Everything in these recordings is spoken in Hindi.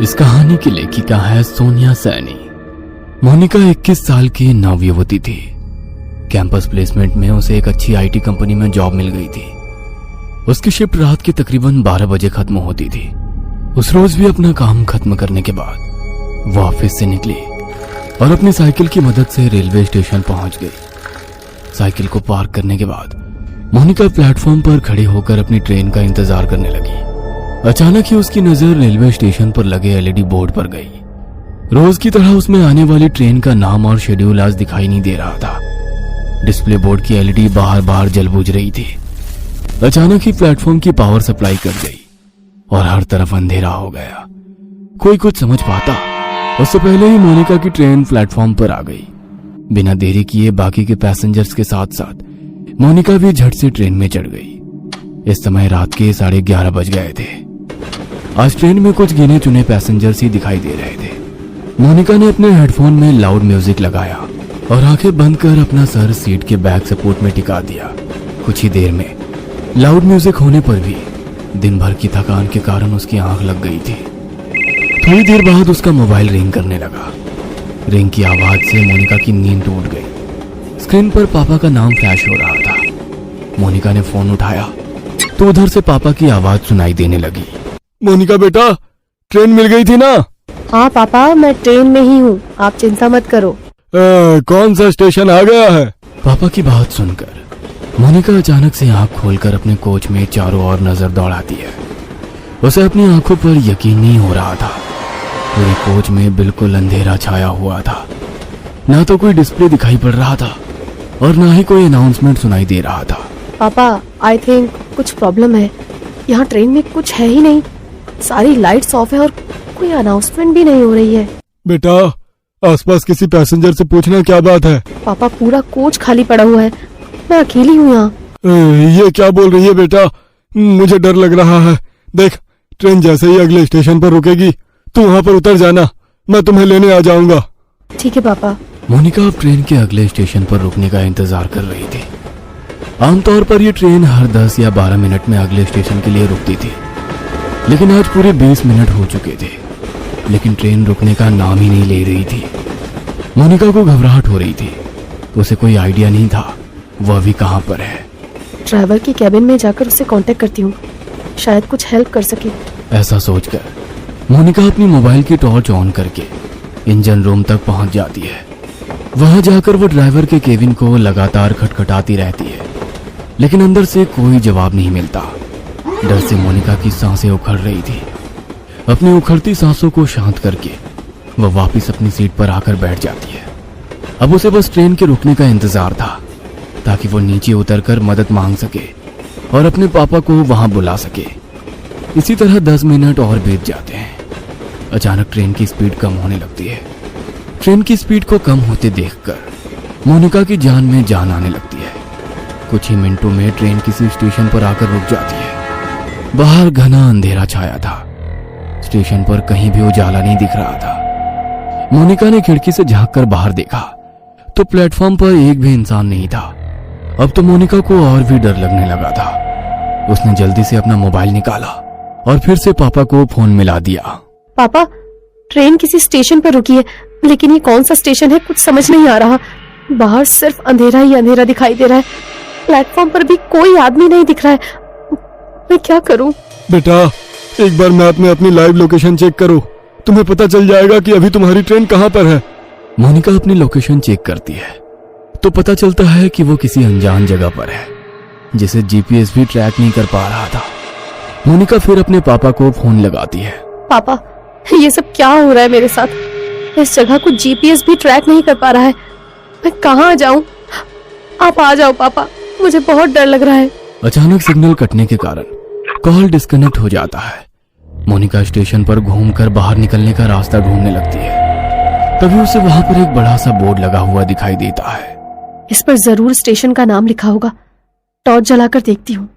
इस कहानी की लेखिका है सोनिया सैनी। मोनिका 21 साल की नवयुवती थी। कैंपस प्लेसमेंट में उसे एक अच्छी आईटी कंपनी में जॉब मिल गई थी। उसकी शिफ्ट रात के तकरीबन 12 बजे खत्म होती थी। उस रोज भी अपना काम खत्म करने के बाद वो ऑफिस से निकली और अपनी साइकिल की मदद से रेलवे स्टेशन पहुंच गई। साइकिल को पार्क करने के बाद मोनिका प्लेटफॉर्म पर खड़ी होकर अपनी ट्रेन का इंतजार करने लगी। अचानक ही उसकी नजर रेलवे स्टेशन पर लगे एलईडी बोर्ड पर गई। रोज की तरह उसमें आने वाली ट्रेन का नाम और शेड्यूल आज दिखाई नहीं दे रहा था। डिस्प्ले बोर्ड की एलईडी बाहर बाहर जल बुझ रही थी। अचानक ही प्लेटफॉर्म की पावर सप्लाई कट गई और हर तरफ अंधेरा हो गया। कोई कुछ समझ पाता उससे पहले ही मोनिका की ट्रेन प्लेटफॉर्म पर आ गई। बिना देरी किए बाकी के पैसेंजर्स के साथ साथ मोनिका भी झट से ट्रेन में चढ़ गई। इस समय रात के 11:30 बज गए थे। आज ट्रेन में कुछ गिने चुने पैसेंजर्स ही दिखाई दे रहे थे। मोनिका ने अपने हेडफोन में लाउड म्यूजिक लगाया और आंखें बंद कर अपना सर सीट के बैक सपोर्ट में टिका दिया। कुछ ही देर में लाउड म्यूजिक होने पर भी दिन भर की थकान के कारण उसकी आंख लग गई थी। थोड़ी देर बाद उसका मोबाइल रिंग करने लगा। रिंग की आवाज से मोनिका की नींद टूट गई। स्क्रीन पर पापा का नाम फ्लैश हो रहा था। मोनिका ने फोन उठाया तो उधर से पापा की आवाज सुनाई देने लगी। मोनिका बेटा, ट्रेन मिल गई थी ना? हाँ पापा, मैं ट्रेन में ही हूँ, आप चिंता मत करो। कौन सा स्टेशन आ गया है? पापा की बात सुनकर मोनिका अचानक से आंख खोलकर अपने कोच में चारों ओर नजर दौड़ाती है। उसे अपनी आंखों पर यकीन नहीं हो रहा था। पूरे कोच में बिल्कुल अंधेरा छाया हुआ था। ना तो कोई डिस्प्ले दिखाई पड़ रहा था और ना ही कोई अनाउंसमेंट सुनाई दे रहा था। पापा, आई थिंक कुछ प्रॉब्लम है। यहाँ ट्रेन में कुछ है ही नहीं। सारी लाइट्स ऑफ है और कोई अनाउंसमेंट भी नहीं हो रही है। बेटा, आसपास किसी पैसेंजर से पूछना क्या बात है। पापा, पूरा कोच खाली पड़ा हुआ है। मैं अकेली हूँ यहाँ। ये क्या बोल रही है बेटा? मुझे डर लग रहा है। देख, ट्रेन जैसे ही अगले स्टेशन पर रुकेगी तू वहाँ पर उतर जाना, मैं तुम्हें लेने आ जाऊंगा। ठीक है पापा। मोनिका अब ट्रेन के अगले स्टेशन पर रुकने का इंतजार कर रही थी। आमतौर पर ये ट्रेन हर 10 या 12 मिनट में अगले स्टेशन के लिए रुकती थी, लेकिन आज पूरे 20 मिनट हो चुके थे, लेकिन ट्रेन रुकने का नाम ही नहीं ले रही थी। मोनिका को घबराहट हो रही थी। उसे कोई आइडिया नहीं था वह अभी कहाँ पर है। ड्राइवर की कैबिन में जाकर उससे कांटेक्ट करती हूँ, शायद कुछ हेल्प कर सके। ऐसा सोचकर मोनिका अपनी मोबाइल की टॉर्च ऑन करके इंजन रूम तक पहुंच जाती है। वहां जाकर वो ड्राइवर के केबिन को लगातार खटखटाती रहती है, लेकिन अंदर से कोई जवाब नहीं मिलता। डर से मोनिका की सांसें उखड़ रही थी। अपनी उखड़ती सांसों को शांत करके वह वापस अपनी सीट पर आकर बैठ जाती है। अब उसे बस ट्रेन के रुकने का इंतजार था ताकि वो नीचे उतरकर मदद मांग सके और अपने पापा को वहां बुला सके। इसी तरह 10 मिनट और बीत जाते हैं। अचानक ट्रेन की स्पीड कम होने लगती है। ट्रेन की स्पीड को कम होते देखकर मोनिका की जान में जान आने लगती है। कुछ ही मिनटों में ट्रेन किसी स्टेशन पर आकर रुक जाती है। बाहर घना अंधेरा छाया था। स्टेशन पर कहीं भी उजाला नहीं दिख रहा था। मोनिका ने खिड़की से झांककर बाहर देखा तो प्लेटफॉर्म पर एक भी इंसान नहीं था। अब तो मोनिका को और भी डर लगने लगा था। उसने जल्दी से अपना मोबाइल निकाला और फिर से पापा को फोन मिला दिया। पापा, ट्रेन किसी स्टेशन पर रुकी है, लेकिन ये कौन सा स्टेशन है कुछ समझ नहीं आ रहा। बाहर सिर्फ अंधेरा ही अंधेरा दिखाई दे रहा है। प्लेटफॉर्म पर भी कोई आदमी नहीं दिख रहा है। मैं क्या करूं? बेटा, एक बार मैप में अपनी लाइव लोकेशन चेक करो, तुम्हें पता चल जाएगा कि अभी तुम्हारी ट्रेन कहां पर है। मोनिका अपनी लोकेशन चेक करती है तो पता चलता है कि वो किसी अनजान जगह पर है जिसे जीपीएस भी ट्रैक नहीं कर पा रहा था। मोनिका फिर अपने पापा को फोन लगाती है। पापा, ये सब क्या हो रहा है मेरे साथ? इस जगह को जीपीएस भी ट्रैक नहीं कर पा रहा है। मैं कहाँ जाऊं? आप आ जाओ पापा, मुझे बहुत डर लग रहा है। अचानक सिग्नल कटने के कारण कॉल डिस्कनेक्ट हो जाता है। मोनिका स्टेशन पर घूमकर बाहर निकलने का रास्ता ढूंढने लगती है। तभी उसे वहां पर एक बड़ा सा बोर्ड लगा हुआ दिखाई देता है। इस पर जरूर स्टेशन का नाम लिखा होगा। टॉर्च जलाकर देखती हूँ।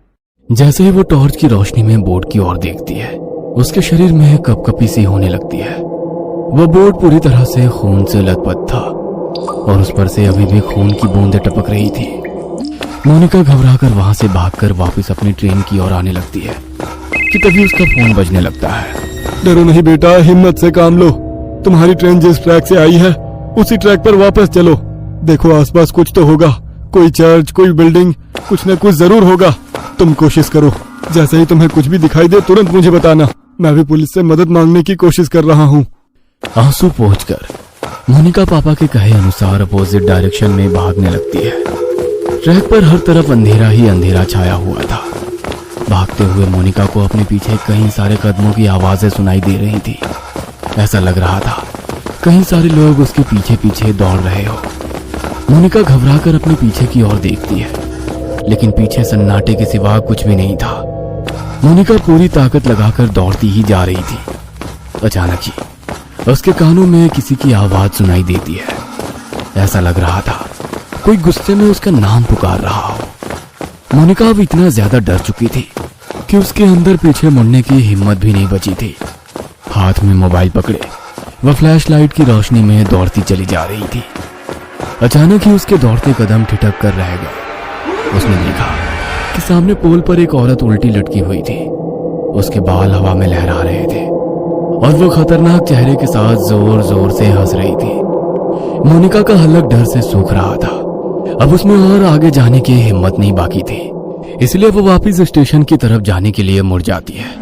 जैसे ही वो टॉर्च की रोशनी में बोर्ड की ओर देखती है, उसके शरीर में कपकपी सी होने लगती है। वह बोर्ड पूरी तरह से खून से लथपथ था और उस पर से अभी भी खून की बूंदें टपक रही थी। मोनिका घबराकर वहां से भागकर वापस अपनी ट्रेन की ओर आने लगती है कि तभी उसका फोन बजने लगता है। डरो नहीं बेटा, हिम्मत से काम लो। तुम्हारी ट्रेन जिस ट्रैक से आई है उसी ट्रैक पर वापस चलो। देखो आसपास कुछ तो होगा, कोई चर्च, कोई बिल्डिंग, कुछ न कुछ जरूर होगा। तुम कोशिश करो, जैसे ही तुम्हें कुछ भी दिखाई दे तुरंत मुझे बताना। मैं भी पुलिस से मदद मांगने की कोशिश कर रहा हूँ। आंसू पोंछकर मोनिका पापा के कहे अनुसार अपोजिट डायरेक्शन में भागने लगती है। ट्रैक पर हर तरफ अंधेरा ही अंधेरा छाया हुआ था। भागते हुए मोनिका को अपने पीछे कई सारे कदमों की आवाजें सुनाई दे रही थी। ऐसा लग रहा था कई सारे लोग उसके पीछे पीछे दौड़ रहे हो। मोनिका घबराकर अपने पीछे की ओर देखती है, लेकिन पीछे सन्नाटे के सिवा कुछ भी नहीं था। मोनिका पूरी ताकत लगाकर दौड़ती ही जा रही थी। अचानक ही उसके कानों में किसी की आवाज सुनाई देती है। ऐसा लग रहा था कोई गुस्से में उसका नाम पुकार रहा हो। मोनिका अब इतना ज्यादा डर चुकी थी कि उसके अंदर पीछे मुड़ने की हिम्मत भी नहीं बची थी। हाथ में मोबाइल पकड़े वह फ्लैश लाइट की रोशनी में दौड़ती चली जा रही थी। अचानक ही उसके दौड़ते कदम ठिठक कर रह गए। उसने देखा कि सामने पोल पर एक औरत उल्टी लटकी हुई थी। उसके बाल हवा में लहरा रहे थे और वो खतरनाक चेहरे के साथ जोर जोर से हंस रही थी। मोनिका का हलक डर से सूख रहा था। अब उसमें और आगे जाने की हिम्मत नहीं बाकी थी, इसलिए वो वापस स्टेशन की तरफ जाने के लिए मुड़ जाती है।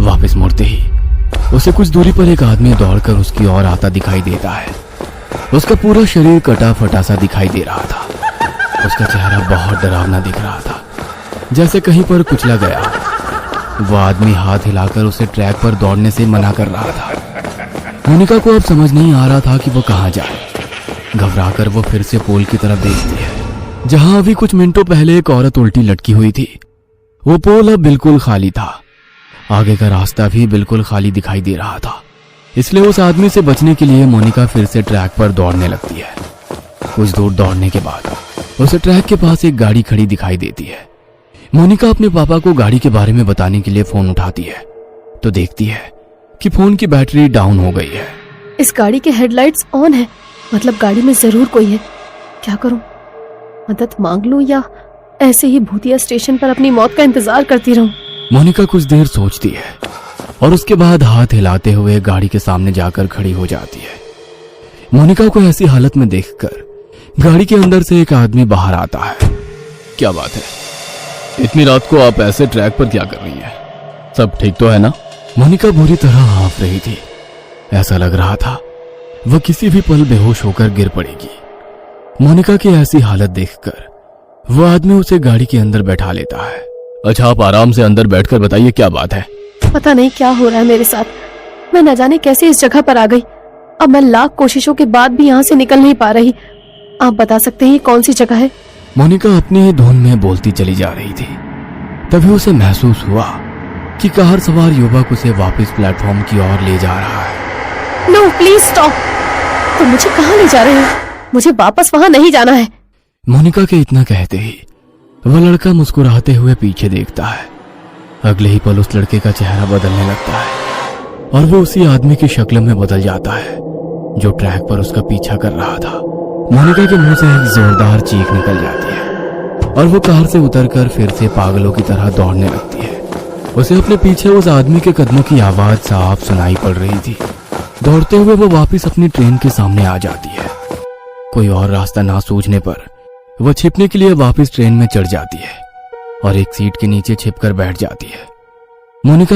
वापस मुड़ते ही उसे कुछ दूरी पर एक आदमी दौड़कर उसकी ओर आता दिखाई देता है। उसका पूरा शरीर कटा फटा सा दिखाई दे रहा था। उसका चेहरा बहुत डरावना दिख रहा था, जैसे कहीं पर कुचला गया। वो आदमी हाथ हिलाकर उसे ट्रैक पर दौड़ने से मना कर रहा था। मोनिका को अब समझ नहीं आ रहा था कि वो कहाँ जाए। घबराकर वो फिर से पोल की तरफ देखती है, जहां अभी कुछ मिनटों पहले एक औरत उल्टी लटकी हुई थी। वो पोल अब बिल्कुल खाली था। आगे का रास्ता भी बिल्कुल खाली दिखाई दे रहा था, इसलिए उस आदमी से बचने के लिए मोनिका फिर से ट्रैक पर दौड़ने लगती है। कुछ दूर दौड़ने के बाद उसे ट्रैक के पास एक गाड़ी खड़ी दिखाई देती है। मोनिका अपने पापा को गाड़ी के बारे में बताने के लिए फोन उठाती है तो देखती है कि फोन की बैटरी डाउन हो गई है। इस गाड़ी के हेडलाइट्स ऑन है, मतलब गाड़ी में जरूर कोई है। क्या करूं? मदद मांग लूं या ऐसे ही भूतिया स्टेशन पर अपनी मौत का इंतजार करती रहूं? मोनिका कुछ देर सोचती है और उसके बाद हाथ हिलाते हुए गाड़ी के सामने जाकर खड़ी हो जाती है। मोनिका को ऐसी हालत में देखकर गाड़ी के अंदर से एक आदमी बाहर आता है। क्या बात है, इतनी रात को आप ऐसे ट्रैक पर क्या कर रही हैं? सब ठीक तो है ना? मोनिका बुरी तरह हाँफ रही थी। ऐसा लग रहा था वह किसी भी पल बेहोश होकर गिर पड़ेगी। मोनिका की ऐसी हालत देखकर वह आदमी उसे गाड़ी के अंदर बैठा लेता है। अच्छा, आप आराम से अंदर बैठकर बताइए क्या बात है। पता नहीं क्या हो रहा है मेरे साथ। मैं न जाने कैसे इस जगह पर आ गई। अब मैं लाख कोशिशों के बाद भी यहाँ से निकल नहीं पा रही। आप बता सकते हैं ये कौन सी जगह है? मोनिका अपनी ही धुन में बोलती चली जा रही थी। तभी उसे महसूस हुआ कि कार सवार युवक उसे वापस प्लेटफॉर्म की ओर ले जा रहा है। No please stop. तुम मुझे कहाँ ले जा रहे हो? मुझे वापस वहां नहीं जाना है। मोनिका के इतना कहते ही वह लड़का मुस्कुराते हुए पीछे देखता है। अगले ही पल उस लड़के का चेहरा बदलने लगता है और वो उसी आदमी की शक्ल में बदल जाता है जो ट्रैक पर उसका पीछा कर रहा था। मोनिका के मुंह से एक जोरदार चीख निकल जाती है और वो कार से उतरकर फिर से पागलों की तरह दौड़ने लगती है। उसे अपने पीछे उस आदमी के कदमों की आवाज साफ सुनाई पड़ रही थी। दौड़ते हुए वो वापस अपनी ट्रेन के सामने आ जाती है। कोई और रास्ता ना सूझने पर वह छिपने के लिए वापस ट्रेन में चढ़ जाती है और एक सीट के नीचे छिपकर बैठ जाती है। मोनिका